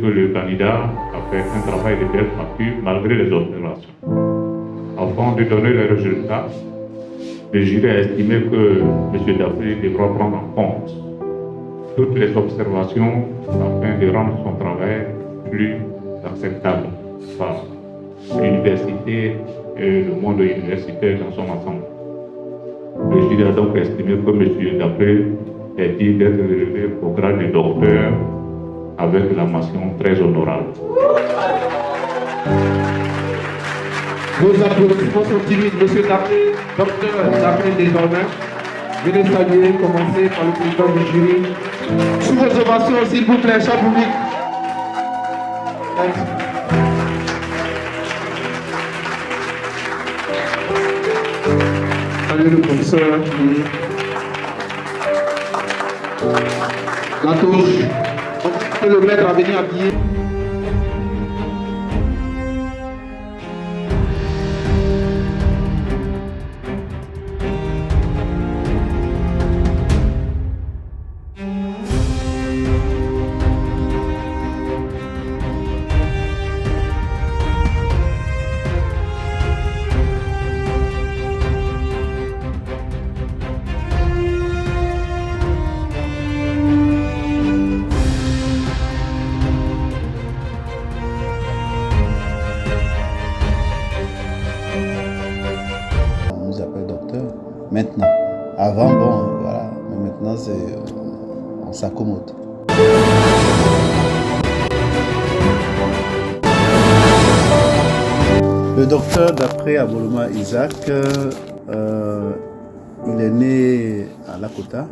que le candidat a fait un travail de belle facture malgré les observations. Avant de donner les résultats, le jury a estimé que M. Dapré devra prendre en compte toutes les observations afin de rendre son travail plus acceptable par l'université et le monde universitaire dans son ensemble. Le jury a donc estimé que M. Dapré est digne d'être élevé au grade de docteur avec la mention très honorable. Vos applaudissements sont timides, M. Dapré, docteur Dapré désormais. Venez saluer, commencer par le président du jury. Sous vos ovations, s'il vous plaît, cher public. Salut le professeur. La touche. On peut le mettre à venir habiller. Maintenant. Avant, bon, voilà, mais maintenant, on s'accommode. Le docteur Dapré Aboloma Isaac, il est né à Lakota,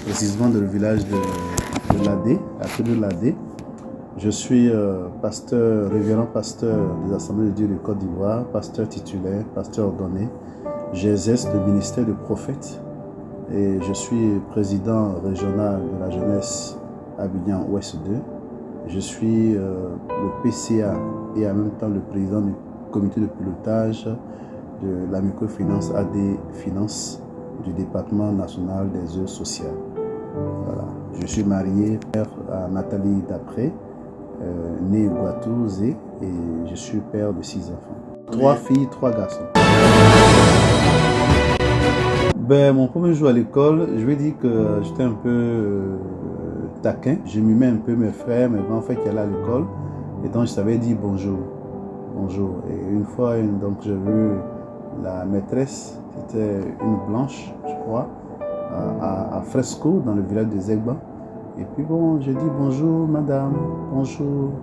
précisément dans le village de Ladé, à côté de Ladé. Je suis pasteur, révérend pasteur des Assemblées de Dieu de Côte d'Ivoire, pasteur titulaire, pasteur ordonné. J'exerce le ministère de prophète et je suis président régional de la jeunesse Abidjan Ouest 2. Je suis le PCA et en même temps le président du comité de pilotage de la microfinance AD Finance du département national des œuvres sociales. Voilà. Je suis marié, père à Nathalie Dapré, née Guatouzé, et je suis père de 6 enfants. 3 filles, 3 garçons. Ben, mon premier jour à l'école, je vais dire que j'étais un peu taquin. Je mimais un peu mes frères, mes grands frères qui allaient à l'école. Et donc, je savais dire bonjour. Bonjour. Et une fois, donc, j'ai vu la maîtresse, c'était une blanche, je crois, à Fresco, dans le village de Zegba. Et puis, bon, j'ai dit bonjour, madame, bonjour.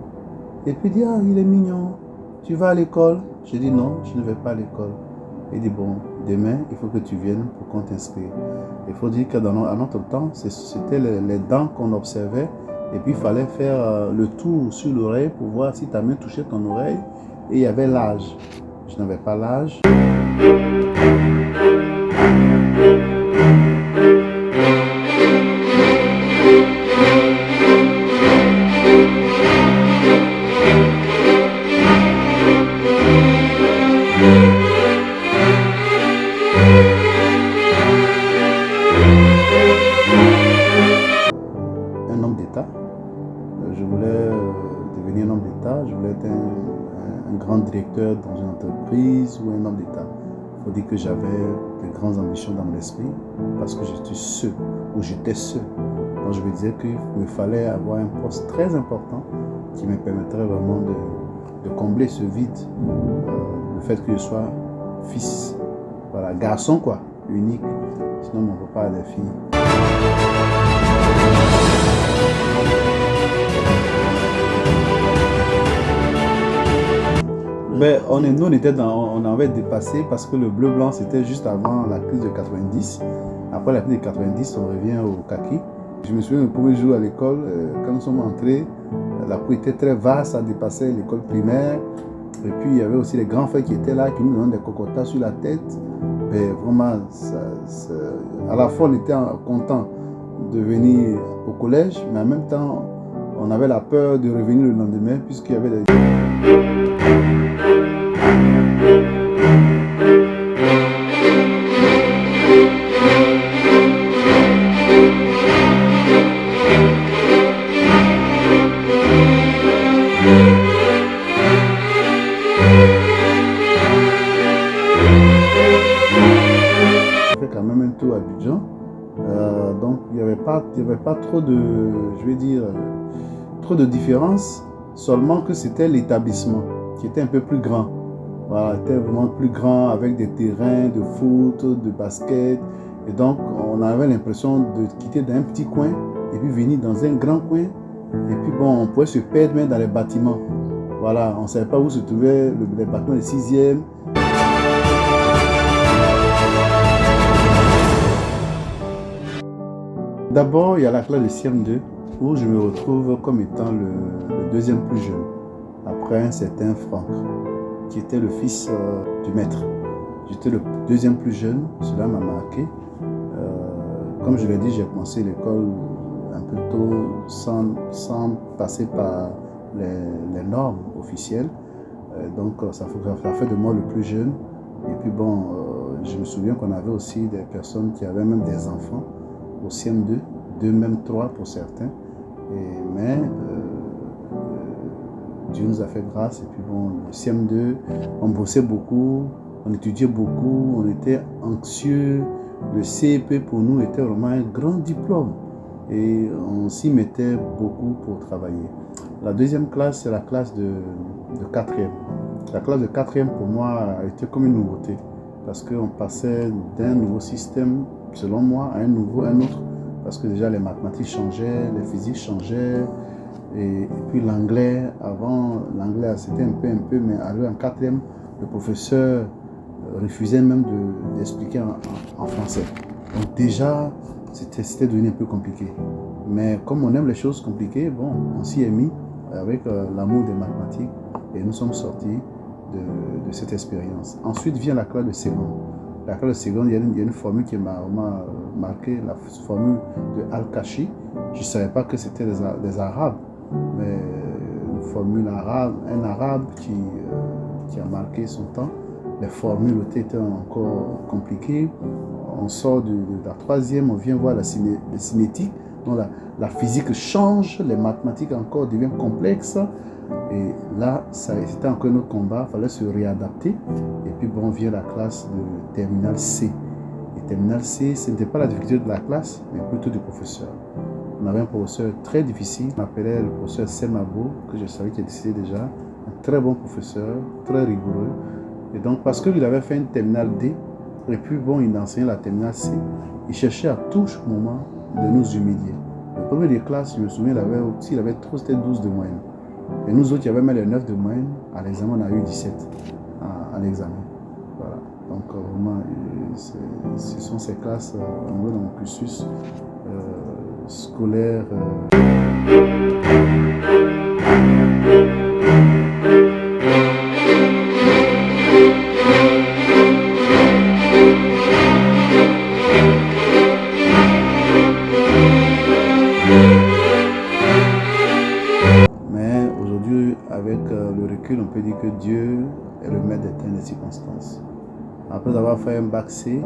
Et puis, il dit, ah, il est mignon. Tu vas à l'école? J'ai dit non, je ne vais pas à l'école. Il dit, bon, demain, il faut que tu viennes pour qu'on t'inscrive. Il faut dire qu'à notre temps, c'était les dents qu'on observait. Et puis, il fallait faire le tour sur l'oreille pour voir si ta main touchait ton oreille. Et il y avait l'âge. Je n'avais pas l'âge. Un homme d'État. Je voulais devenir un homme d'État. Je voulais être un grand directeur dans une entreprise ou un homme d'État. Il faut dire que j'avais de grandes ambitions dans mon esprit parce que j'étais seul, ou j'étais seul. Donc je me disais qu'il me fallait avoir un poste très important qui me permettrait vraiment de combler ce vide. Le fait que je sois fils, voilà, garçon quoi, unique. Sinon mon papa a des filles. Ben, nous, on avait dépassé parce que le bleu-blanc, c'était juste avant la crise de 90. Après la crise de 90, on revient au kaki. Je me souviens, le premier jour à l'école, quand nous sommes entrés, la cour était très vaste, ça dépassait l'école primaire. Et puis, il y avait aussi les grands frères qui étaient là, qui nous donnaient des cocotas sur la tête. Mais vraiment, à la fois, on était content de venir au collège, mais en même temps, on avait la peur de revenir le lendemain, puisqu'il y avait des... Il n'y avait pas trop de, je vais dire, trop de différence, seulement que c'était l'établissement qui était un peu plus grand. Voilà, était vraiment plus grand avec des terrains de foot, de basket. Et donc, on avait l'impression de quitter d'un petit coin et puis venir dans un grand coin. Et puis, bon, on pouvait se perdre même dans les bâtiments. Voilà, on ne savait pas où se trouvait les bâtiments de 6e. D'abord, il y a la classe de CM2 où je me retrouve comme étant le deuxième plus jeune, après un certain Franck, qui était le fils du maître. J'étais le deuxième plus jeune, cela m'a marqué. Comme je l'ai dit, j'ai commencé l'école un peu tôt, sans passer par les normes officielles. Donc ça fait de moi le plus jeune. Et puis bon, je me souviens qu'on avait aussi des personnes qui avaient même des enfants au CM2, 2, même 3 pour certains. Mais Dieu nous a fait grâce. Et puis bon, le CM2, on bossait beaucoup, on étudiait beaucoup, on était anxieux. Le CEP pour nous était vraiment un grand diplôme. Et on s'y mettait beaucoup pour travailler. La deuxième classe, c'est la classe de 4e. La classe de 4e pour moi a été comme une nouveauté. Parce qu'on passait d'un nouveau système, selon moi, à un autre. Parce que déjà les mathématiques changeaient, les physiques changeaient. Et puis l'anglais, avant, l'anglais c'était un peu, mais arrivé en 4e, le professeur refusait même d'expliquer en français. Donc déjà, c'était devenu un peu compliqué. Mais comme on aime les choses compliquées, bon, on s'y est mis avec l'amour des mathématiques et nous sommes sortis de cette expérience. Ensuite vient la classe de seconde. La classe de seconde, il y a une formule qui m'a vraiment marqué, la formule de Al-Kashi. Je ne savais pas que c'était des Arabes, mais une formule arabe, un Arabe qui a marqué son temps. Les formules étaient encore compliquées. On sort de la 3e, on vient voir la cinétique. Donc la physique change, les mathématiques encore deviennent complexes. Et là, c'était encore un autre combat, il fallait se réadapter. Et puis bon, vient la classe de terminale C. Et terminale C, ce n'était pas la difficulté de la classe, mais plutôt du professeur. On avait un professeur très difficile, on appelait le professeur Semabo, que je savais qu'il existait déjà. Un très bon professeur, très rigoureux. Et donc, parce qu'il avait fait une terminale D, et puis bon, il enseignait la terminale C, il cherchait à tout moment de nous humilier. Le premier des classes, je me souviens, s'il avait trop, c'était 12 de moyenne. Et nous autres, il y avait même les 9 de moyenne. À l'examen, on a eu 17 à l'examen. Voilà. Donc, vraiment, ce sont ces classes, on voit dans mon cursus scolaire. Mais aujourd'hui, avec le recul, on peut dire que Dieu est le maître des temps et des circonstances. Après avoir fait un bac C,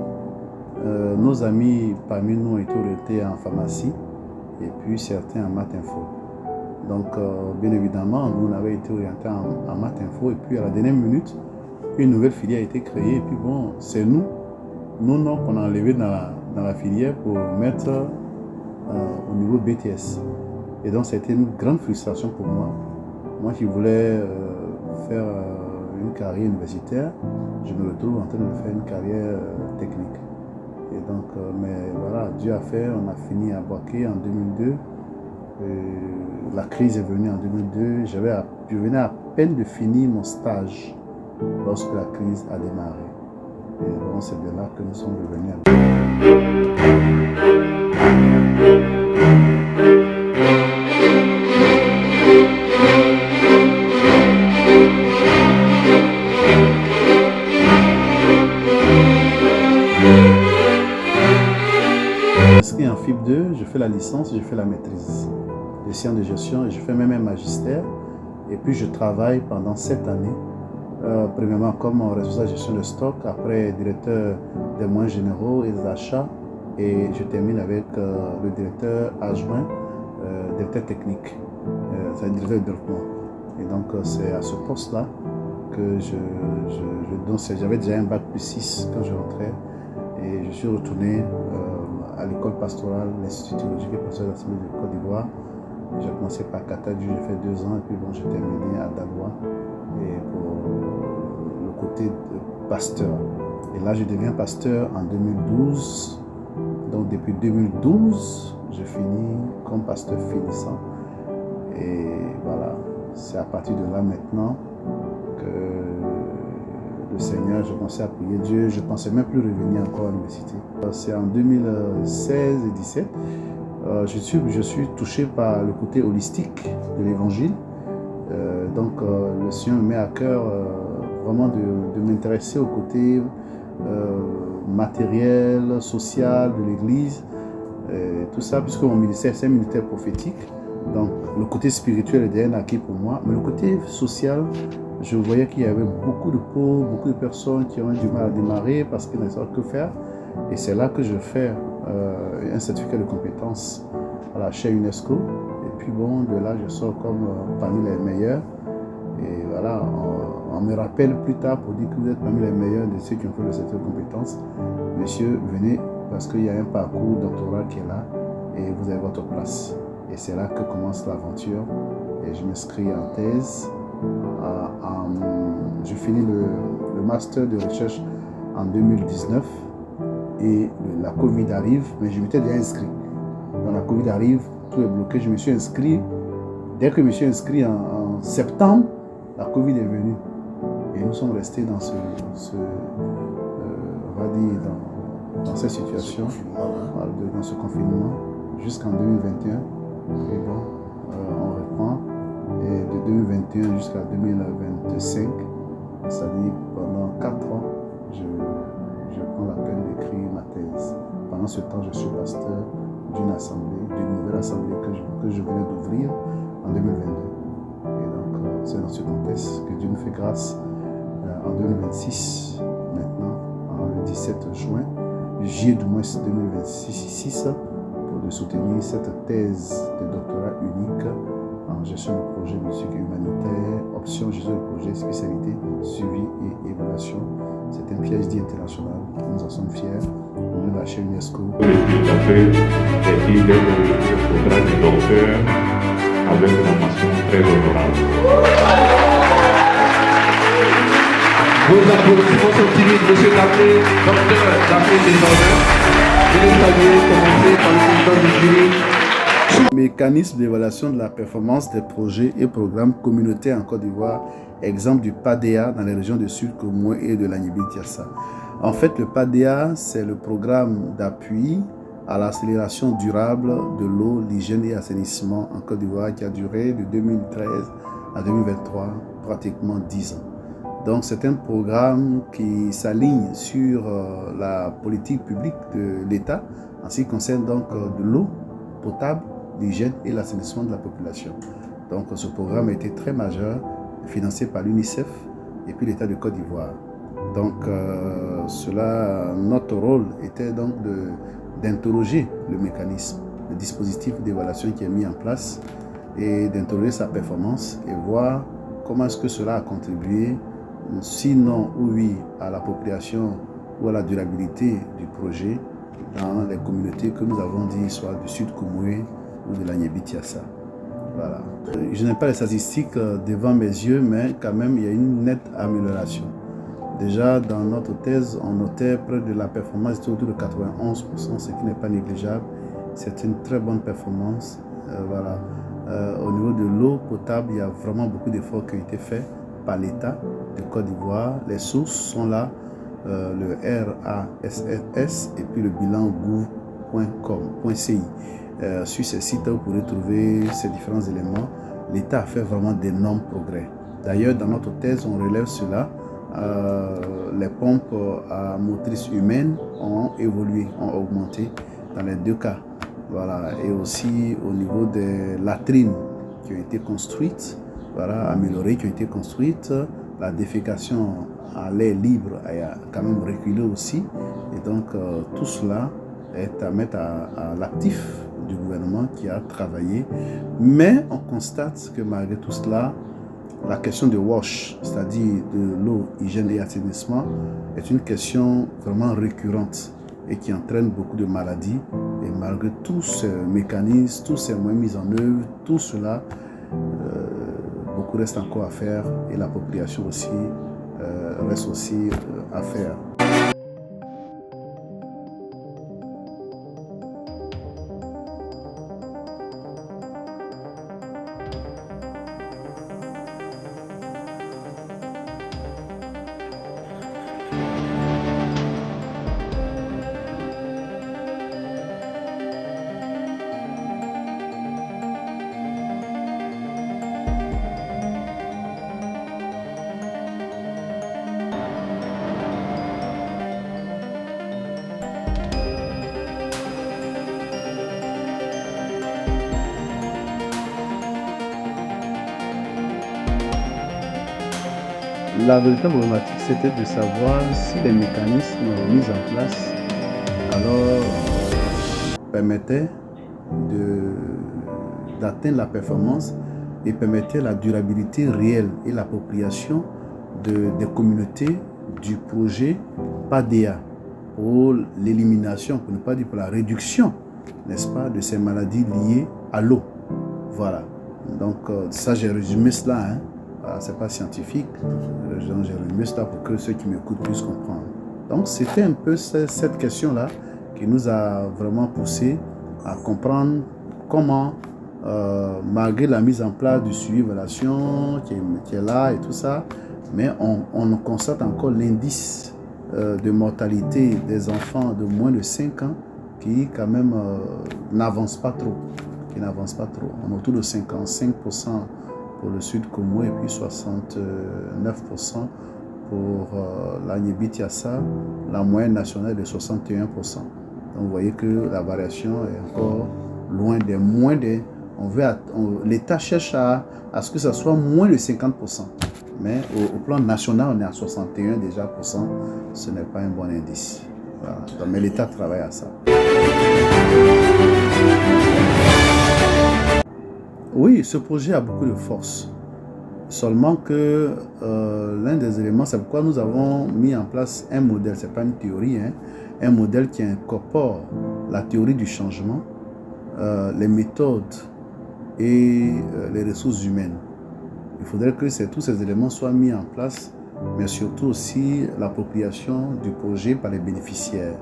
nos amis parmi nous ont été orientés en pharmacie et puis certains en maths info. Donc, bien évidemment, nous on avait été orientés en maths info et puis à la dernière minute, une nouvelle filière a été créée et puis bon, c'est nous qu'on a enlevé dans la filière pour mettre au niveau BTS. Et donc, c'était une grande frustration pour moi. Moi qui voulais faire une carrière universitaire, je me retrouve en train de faire une carrière technique. Et donc, mais voilà, Dieu a fait, on a fini à Boaké en 2002. La crise est venue en 2002. Je venais à peine de finir mon stage lorsque la crise a démarré. Et bon, c'est de là que nous sommes revenus. Inscrit en FIP 2, je fais la licence, je fais la maîtrise des sciences de gestion et je fais même un magistère. Et puis je travaille pendant 7 années, premièrement comme responsable de gestion de stock, après directeur des moyens généraux et des achats. Et je termine avec le directeur adjoint, directeur technique, c'est le directeur de développement. Et donc c'est à ce poste-là que j'avais déjà un bac plus 6 quand je rentrais. Et je suis retourné à l'école pastorale, l'Institut théologique et pastoral de l'Assemblée de Côte d'Ivoire. J'ai commencé par Katadju, j'ai fait 2 ans, et puis bon, j'ai terminé à Daloa, et pour le côté de pasteur. Et là, je deviens pasteur en 2012. Donc, depuis 2012, je finis comme pasteur finissant. Et voilà, c'est à partir de là maintenant que le Seigneur, je commençais à prier Dieu. Je ne pensais même plus revenir encore à l'université. C'est en 2016 et 2017. Je suis touché par le côté holistique de l'évangile. Donc, le Seigneur me met à cœur vraiment de m'intéresser au côté matériel, social de l'Église, tout ça, puisque mon ministère, c'est un ministère prophétique. Donc, le côté spirituel était un acquis pour moi, mais le côté social, je voyais qu'il y avait beaucoup de pauvres, beaucoup de personnes qui ont du mal à démarrer parce qu'ils ne savent que faire. Et c'est là que je fais un certificat de compétences chez UNESCO. Et puis bon, de là, je sors comme parmi les meilleurs. Et voilà, on me rappelle plus tard pour dire que vous êtes parmi les meilleurs de ceux qui ont fait le certificat de compétences. Monsieur, venez parce qu'il y a un parcours doctoral qui est là et vous avez votre place. Et c'est là que commence l'aventure. Et je m'inscris en thèse. Je finis le master de recherche en 2019 et la Covid arrive, mais je m'étais déjà inscrit. Quand la Covid arrive, tout est bloqué. Je me suis inscrit. Dès que je me suis inscrit en septembre, la Covid est venue. Et nous sommes restés dans on va dire, dans cette situation, dans ce confinement, jusqu'en 2021. Et bon, on reprend. Et de 2021 jusqu'à 2025, c'est-à-dire pendant 4 ans, je prends la peine d'écrire ma thèse. Pendant ce temps, je suis pasteur d'une assemblée, d'une nouvelle assemblée que je venais d'ouvrir en 2022. Et donc, c'est dans ce contexte que Dieu nous fait grâce en 2026, maintenant, le 17 juin, juillet du mois 2026, pour de soutenir cette thèse de doctorat unique en gestion de projet musique humanitaire, option gestion de projet, spécialité, suivi et évaluation. C'est un PhD international, nous en sommes fiers. On est chez UNESCO. Je suis tapé et il est le programme de docteur avec une mention très honorable. Vos applaudissements sont timides, monsieur Daphné, docteur Daphné désormais. Je vais saluer, commencer par le président du jury. Mécanisme d'évaluation de la performance des projets et programmes communautaires en Côte d'Ivoire, exemple du PADEA dans les régions de Sud Comoé et de l'Agnébi-Tiassa. En fait, le PADEA, c'est le programme d'appui à l'accélération durable de l'eau, l'hygiène et l'assainissement en Côte d'Ivoire qui a duré de 2013 à 2023, pratiquement 10 ans. Donc, c'est un programme qui s'aligne sur la politique publique de l'État en ce qui concerne donc de l'eau potable, l'hygiène et l'assainissement de la population. Donc ce programme a été très majeur, financé par l'UNICEF et puis l'État de Côte d'Ivoire. Donc notre rôle était donc d'interroger le mécanisme, le dispositif d'évaluation qui est mis en place et d'interroger sa performance et voir comment est-ce que cela a contribué, sinon oui, à l'appropriation ou à la durabilité du projet dans les communautés que nous avons dit, soit du Sud Comoé ou de l'Agnébi-Tiassa. Voilà. Je n'ai pas les statistiques devant mes yeux, mais quand même, il y a une nette amélioration. Déjà, dans notre thèse, on notait près de la performance autour de 91%, ce qui n'est pas négligeable. C'est une très bonne performance. Voilà. Au niveau de l'eau potable, il y a vraiment beaucoup d'efforts qui ont été faits par l'État de Côte d'Ivoire. Les sources sont là. Le RASS et puis le bilan gouv.com.ci. Sur ces sites, vous pourrez trouver ces différents éléments. L'État a fait vraiment d'énormes progrès. D'ailleurs, dans notre thèse, on relève cela. Les pompes à motrice humaine ont évolué, ont augmenté dans les 2 cas. Voilà. Et aussi au niveau des latrines qui ont été construites, voilà, améliorées, qui ont été construites, la défécation à l'air libre a quand même reculé aussi. Et donc, tout cela est à mettre à l'actif du gouvernement qui a travaillé. Mais on constate que malgré tout cela, la question de WASH, c'est-à-dire de l'eau, hygiène et assainissement, est une question vraiment récurrente et qui entraîne beaucoup de maladies Et malgré tous ces mécanismes, tous ces moyens mis en œuvre, tout cela, beaucoup reste encore à faire et l'appropriation aussi reste aussi à faire. La véritable problématique, c'était de savoir si les mécanismes mis en place alors permettaient d'atteindre la performance et permettaient la durabilité réelle et l'appropriation des communautés du projet PADEA pour l'élimination, pour ne pas dire pour la réduction, n'est-ce pas, de ces maladies liées à l'eau. Voilà. Donc ça, j'ai résumé cela, hein. C'est pas scientifique, j'ai résumé cela pour que ceux qui m'écoutent puissent comprendre. Donc c'était un peu cette question-là qui nous a vraiment poussé à comprendre comment, malgré la mise en place du suivi-évaluation qui est là et tout ça, mais on constate encore l'indice de mortalité des enfants de moins de 5 ans qui quand même n'avance pas trop. On est autour de 55% pour le Sud Congo et puis 69% pour la Niébit-Yassa, la moyenne nationale est de 61%. Donc vous voyez que la variation est encore loin des moins des... L'État cherche à ce que ça soit moins de 50%. Mais au plan national, on est à 61 déjà %. Ce n'est pas un bon indice. Voilà. Donc, mais l'État travaille à ça. Oui, ce projet a beaucoup de force. Seulement que l'un des éléments, c'est pourquoi nous avons mis en place un modèle, ce n'est pas une théorie, hein, un modèle qui incorpore la théorie du changement, les méthodes et les ressources humaines. Il faudrait que tous ces éléments soient mis en place, mais surtout aussi l'appropriation du projet par les bénéficiaires.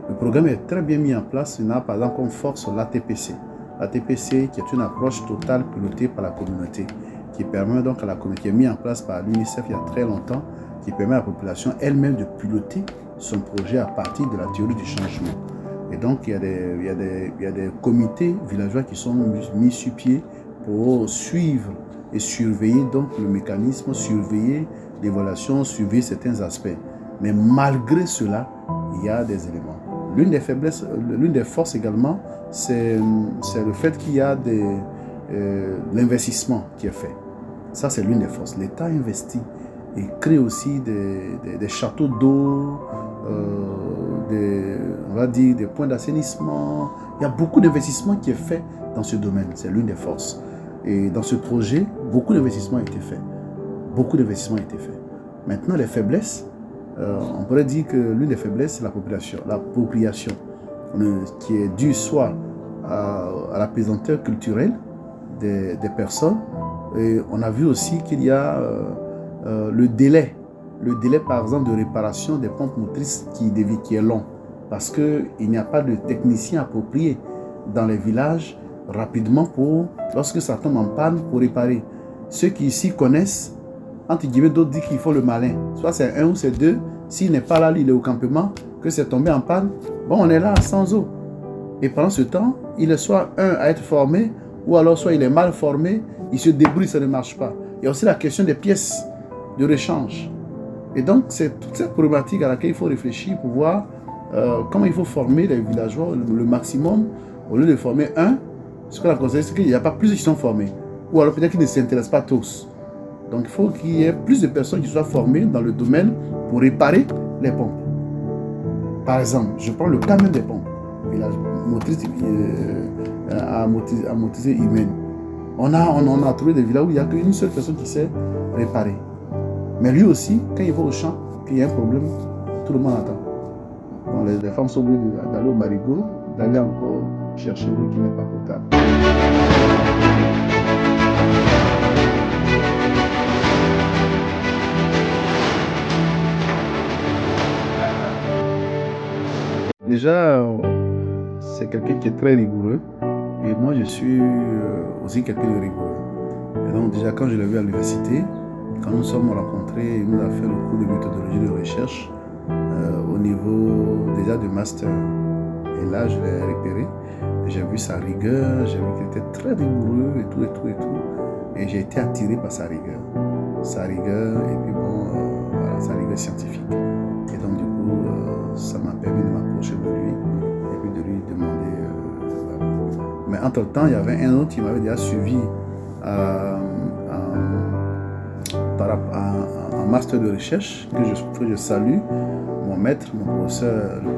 Le programme est très bien mis en place. Il a par exemple comme force l'ATPC. L'ATPC qui est une approche totale pilotée par la communauté, qui permet donc à la communauté, qui est mise en place par l'UNICEF il y a très longtemps, qui permet à la population elle-même de piloter son projet à partir de la théorie du changement. Et donc il y a des comités villageois qui sont mis sur pied pour suivre et surveiller donc le mécanisme, surveiller l'évaluation, surveiller certains aspects. Mais malgré cela, il y a des éléments. L'une des faiblesses, l'une des forces également, c'est le fait qu'il y a l'investissement qui est fait. Ça, c'est l'une des forces. L'État investit et crée aussi des châteaux d'eau, on va dire des points d'assainissement. Il y a beaucoup d'investissement qui est fait dans ce domaine. C'est l'une des forces. Et dans ce projet, beaucoup d'investissement a été fait. Beaucoup d'investissement a été fait. Maintenant, les faiblesses, on pourrait dire que l'une des faiblesses, c'est l'appropriation, qui est due soit à la pesanteur culturelle des personnes. Et on a vu aussi qu'il y a le délai par exemple de réparation des pompes motrices qui est long, parce qu'il n'y a pas de technicien approprié dans les villages rapidement lorsque ça tombe en panne pour réparer. Ceux qui ici connaissent, entre guillemets, d'autres disent qu'il faut le malin. Soit c'est un ou c'est deux. S'il n'est pas là, il est au campement, que c'est tombé en panne, bon, on est là sans eau. Et pendant ce temps, il est soit un à être formé, ou alors soit il est mal formé, il se débrouille, ça ne marche pas. Il y a aussi la question des pièces de rechange. Et donc, c'est toute cette problématique à laquelle il faut réfléchir pour voir comment il faut former les villageois le maximum, au lieu de former un. Ce qu'on a constaté, c'est qu'il n'y a pas plus qui sont formés. Ou alors peut-être qu'ils ne s'intéressent pas tous. Donc, il faut qu'il y ait plus de personnes qui soient formées dans le domaine pour réparer les pompes. Par exemple, je prends le cas même des pompes. Village motrice à motricité humaine. On a trouvé des villages où il n'y a qu'une seule personne qui sait réparer. Mais lui aussi, quand il va au champ, qu'il y a un problème, tout le monde attend. Donc, les femmes sont obligées d'aller au marigot, d'aller encore chercher l'eau qui n'est pas potable. Déjà, c'est quelqu'un qui est très rigoureux et moi je suis aussi quelqu'un de rigoureux. Et donc déjà quand je l'ai vu à l'université, quand nous sommes rencontrés, il nous a fait le cours de méthodologie de recherche au niveau déjà de master. Et là je l'ai repéré, j'ai vu sa rigueur, j'ai vu qu'il était très rigoureux et tout. Et j'ai été attiré par sa rigueur. Sa rigueur et puis bon, voilà, sa rigueur scientifique. Et donc du coup, ça m'a permis de m'approcher de lui et puis de lui demander. Voilà. Mais entre-temps, il y avait un autre qui m'avait déjà suivi en master de recherche que je salue, mon maître, le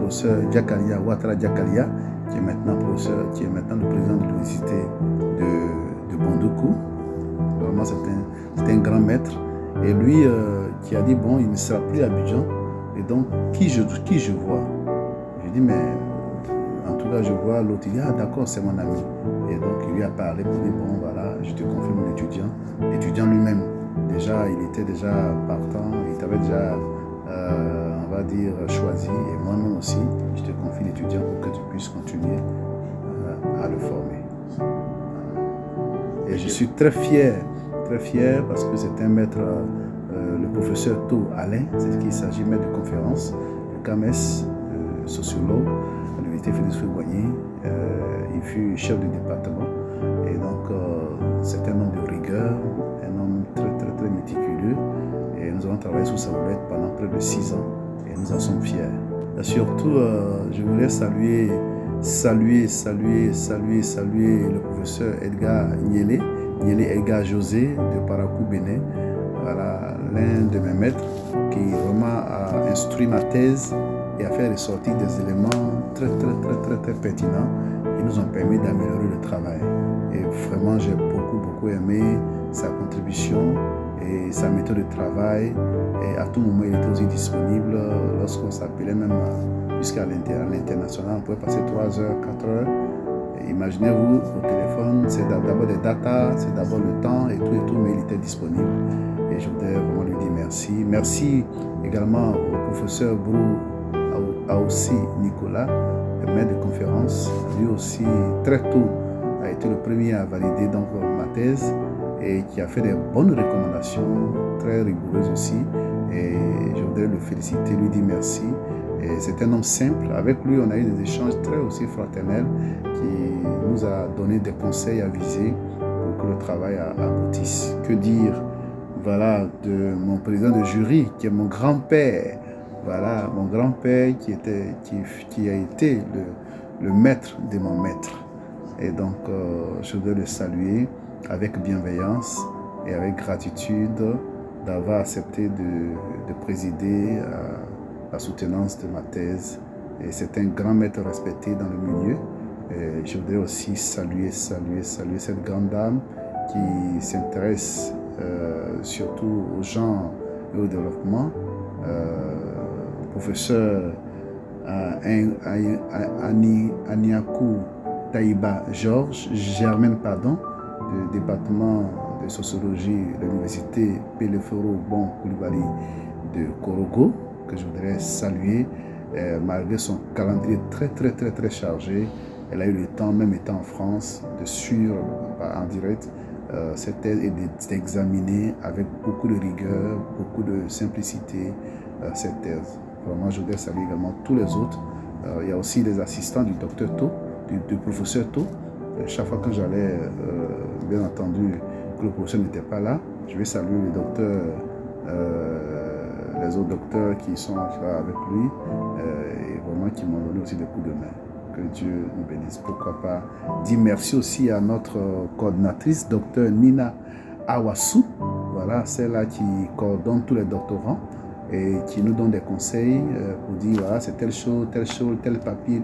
professeur Diakalia, Ouattara Diakalia, qui est maintenant le président de l'université de Bondoukou. Vraiment, c'était un grand maître. Et lui qui a dit, bon, il ne sera plus à Abidjan. Et donc, qui je vois? Je dis, mais en tout cas, je vois l'autre. Il dit, ah d'accord, c'est mon ami. Et donc, il lui a parlé pour dire, bon, voilà, je te confie mon étudiant. L'étudiant lui-même, déjà, il était déjà partant. Il t'avait déjà, on va dire, choisi. Et moi-même aussi, je te confie l'étudiant pour que tu puisses continuer à le former. Et je suis très fier parce que c'est un maître, le professeur To Alain, c'est qu'il s'agit maître de conférence, le CAMES, sociologue à l'université Félix Houphouët-Boigny. Il fut chef de département et donc c'est un homme de rigueur, un homme très méticuleux, et nous avons travaillé sous sa houlette pendant près de 6 ans et nous en sommes fiers. Et surtout, je voulais saluer le professeur Edgar Niélé Edgar José de Parakou Bénin, voilà, l'un de mes maîtres qui vraiment a instruit ma thèse et a fait ressortir des éléments très pertinents qui nous ont permis d'améliorer le travail. Et vraiment, j'ai beaucoup aimé sa contribution et sa méthode de travail. Et à tout moment, il était aussi disponible lorsqu'on s'appelait même jusqu'à l'international. On pouvait passer 3 heures, 4 heures. Et imaginez-vous, au téléphone, c'est d'abord des datas, c'est d'abord le temps et tout, mais il était disponible. Et je voudrais vraiment lui dire merci. Merci également au professeur Brou Aoussi Nicolas, maître de conférence. Lui aussi, très tôt, a été le premier à valider donc ma thèse et qui a fait des bonnes recommandations, très rigoureuses aussi. Et je voudrais le féliciter, lui dire merci. Et c'est un homme simple. Avec lui, on a eu des échanges très aussi fraternels qui nous a donné des conseils avisés pour que le travail aboutisse. Que dire, voilà, de mon président de jury, qui est mon grand-père. Voilà, mon grand-père qui a été le maître de mon maître. Et donc, je voudrais le saluer avec bienveillance et avec gratitude d'avoir accepté de présider la soutenance de ma thèse. Et c'est un grand maître respecté dans le milieu. Et je voudrais aussi saluer cette grande dame qui s'intéresse surtout aux gens et au développement. Professeur Aniakou Taïba Germaine, du département de sociologie de l'université Peleforo Bon Koulibaly de Korogo, que je voudrais saluer. Malgré son calendrier très chargé, elle a eu le temps, même étant en France, de suivre en direct cette thèse et d'examiner avec beaucoup de rigueur, beaucoup de simplicité cette thèse. Vraiment, je voudrais saluer également tous les autres. Il y a aussi les assistants du docteur To, du professeur To. Chaque fois que j'allais, bien entendu, que le professeur n'était pas là, je vais saluer les docteurs, les autres docteurs qui sont là avec lui, et vraiment qui m'ont donné aussi des coups de main. Que Dieu nous bénisse. Pourquoi pas dire merci aussi à notre coordinatrice, docteur Nina Awassou, voilà, celle-là qui coordonne tous les doctorants et qui nous donne des conseils pour dire voilà, c'est telle chose, tel papier,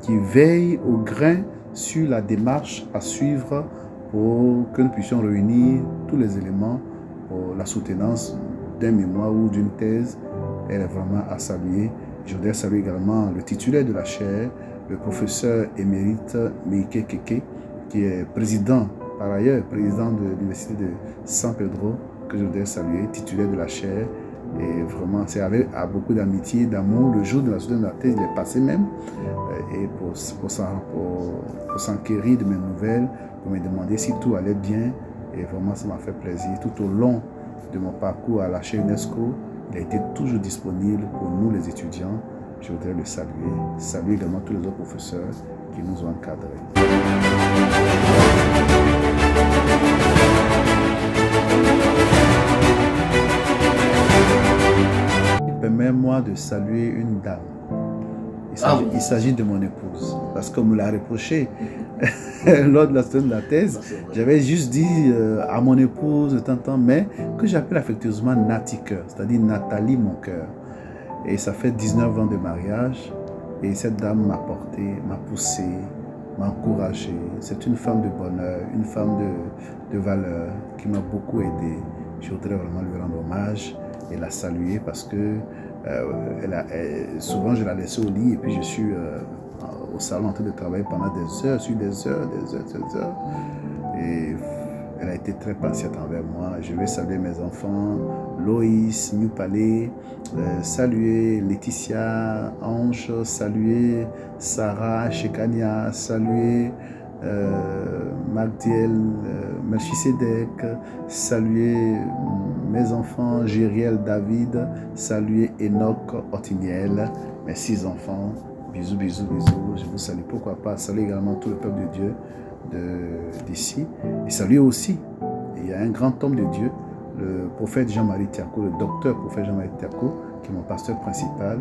qui veille au grain sur la démarche à suivre pour que nous puissions réunir tous les éléments pour la soutenance d'un mémoire ou d'une thèse. Elle est vraiment à saluer. Je voudrais saluer également le titulaire de la chaire, le professeur émérite Meike Keke, qui est président, par ailleurs, président de l'université de San Pedro, que je voudrais saluer, titulaire de la chaire. Et vraiment, c'est avec beaucoup d'amitié, d'amour. Le jour de la soutane de la thèse, il est passé même. Et pour s'enquérir de mes nouvelles, pour me demander si tout allait bien. Et vraiment, ça m'a fait plaisir. Tout au long de mon parcours à la chaire UNESCO, il a été toujours disponible pour nous, les étudiants. Je voudrais le saluer. Saluer également tous les autres professeurs qui nous ont encadrés. Permets-moi de saluer une dame. Il s'agit de mon épouse. Parce qu'on me l'a reproché lors de la semaine de la thèse. J'avais juste dit à mon épouse de temps en temps, mais que j'appelle affectueusement Nati Cœur, c'est-à-dire Nathalie mon cœur. Et ça fait 19 ans de mariage. Et cette dame m'a porté, m'a poussé, m'a encouragé. C'est une femme de bonheur, une femme de valeur qui m'a beaucoup aidé. Je voudrais vraiment lui rendre hommage et la saluer parce que souvent je la laissais au lit et puis je suis au salon en train de travailler pendant des heures, sur des heures. Et elle a été très patiente envers moi. Je vais saluer mes enfants, Loïs, New Palais, saluer Laetitia, Ange, saluer Sarah, Shekania, saluer Magdiel, Melchisedec, saluer mes enfants, Gériel, David, saluer Enoch, Otiniel, mes 6 enfants. Bisous, bisous, bisous. Je vous salue. Pourquoi pas saluer également tout le peuple de Dieu d'ici. Et saluer aussi, il y a un grand homme de Dieu, le prophète Jean-Marie Tiako, le docteur prophète Jean-Marie Tiako, qui est mon pasteur principal.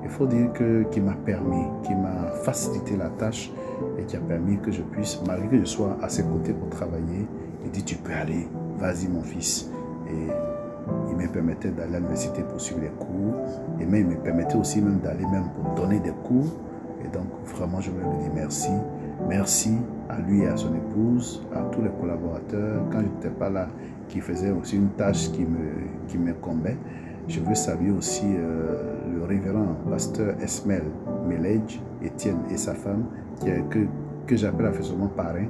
Il faut dire qu'il m'a permis, qui m'a facilité la tâche et qui a permis que je puisse, malgré que je sois à ses côtés pour travailler, il dit tu peux aller, vas-y mon fils. Et il me permettait d'aller à l'université pour suivre les cours et même il me permettait aussi même d'aller même pour donner des cours. Et donc vraiment je voulais lui dire merci. Merci à lui et à son épouse, à tous les collaborateurs, quand je n'étais pas là, qui faisaient aussi une tâche qui m'incombait. Je veux saluer aussi le révérend pasteur Esmel Melej, Étienne et sa femme, que j'appelle affectueusement parrain,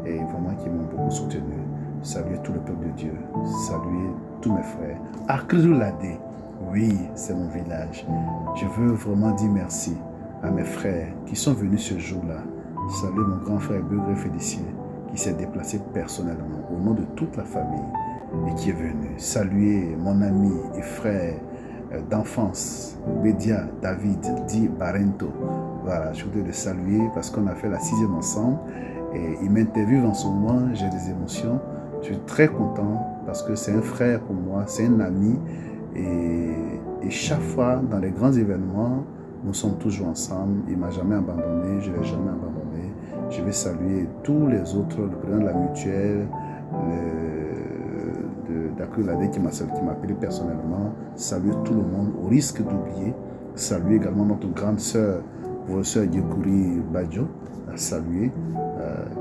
et vraiment qui m'ont beaucoup soutenu. Saluer tout le peuple de Dieu, saluer tous mes frères. Akrilulade, oui, c'est mon village. Je veux vraiment dire merci à mes frères qui sont venus ce jour-là. Saluer mon grand frère Begré Félicien, qui s'est déplacé personnellement au nom de toute la famille et qui est venu. Saluer mon ami et frère d'enfance, Bédia David Di Barento. Voilà, je voudrais le saluer parce qu'on a fait la 6e ensemble et il m'interviewe en ce moment, j'ai des émotions. Je suis très content parce que c'est un frère pour moi, c'est un ami et chaque fois dans les grands événements, nous sommes toujours ensemble. Il ne m'a jamais abandonné, je ne l'ai jamais abandonné. Je vais saluer tous les autres, le président de la mutuelle, d'Akrilulade qui m'a appelé personnellement, saluer tout le monde au risque d'oublier, saluer également notre grande sœur, professeur Yekuri Badjo, à saluer,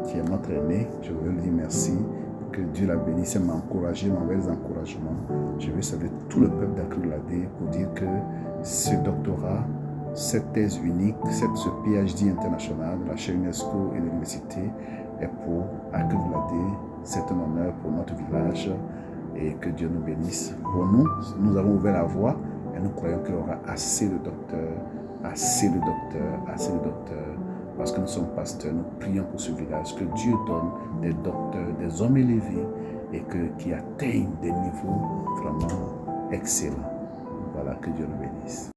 qui est notre aînée. Je veux lui dire merci, que Dieu la bénisse et m'a encouragé, m'envoie des encouragements. Je vais saluer tout le peuple d'Akrilulade pour dire que ce doctorat, cette thèse unique, ce PhD international de la chaire UNESCO et de l'université est pour Akrilulade. C'est un honneur pour notre village et que Dieu nous bénisse. Pour nous, nous avons ouvert la voie et nous croyons qu'il y aura assez de docteurs, parce que nous sommes pasteurs, nous prions pour ce village, que Dieu donne des docteurs, des hommes élevés et qui atteignent des niveaux vraiment excellents. Voilà, que Dieu nous bénisse.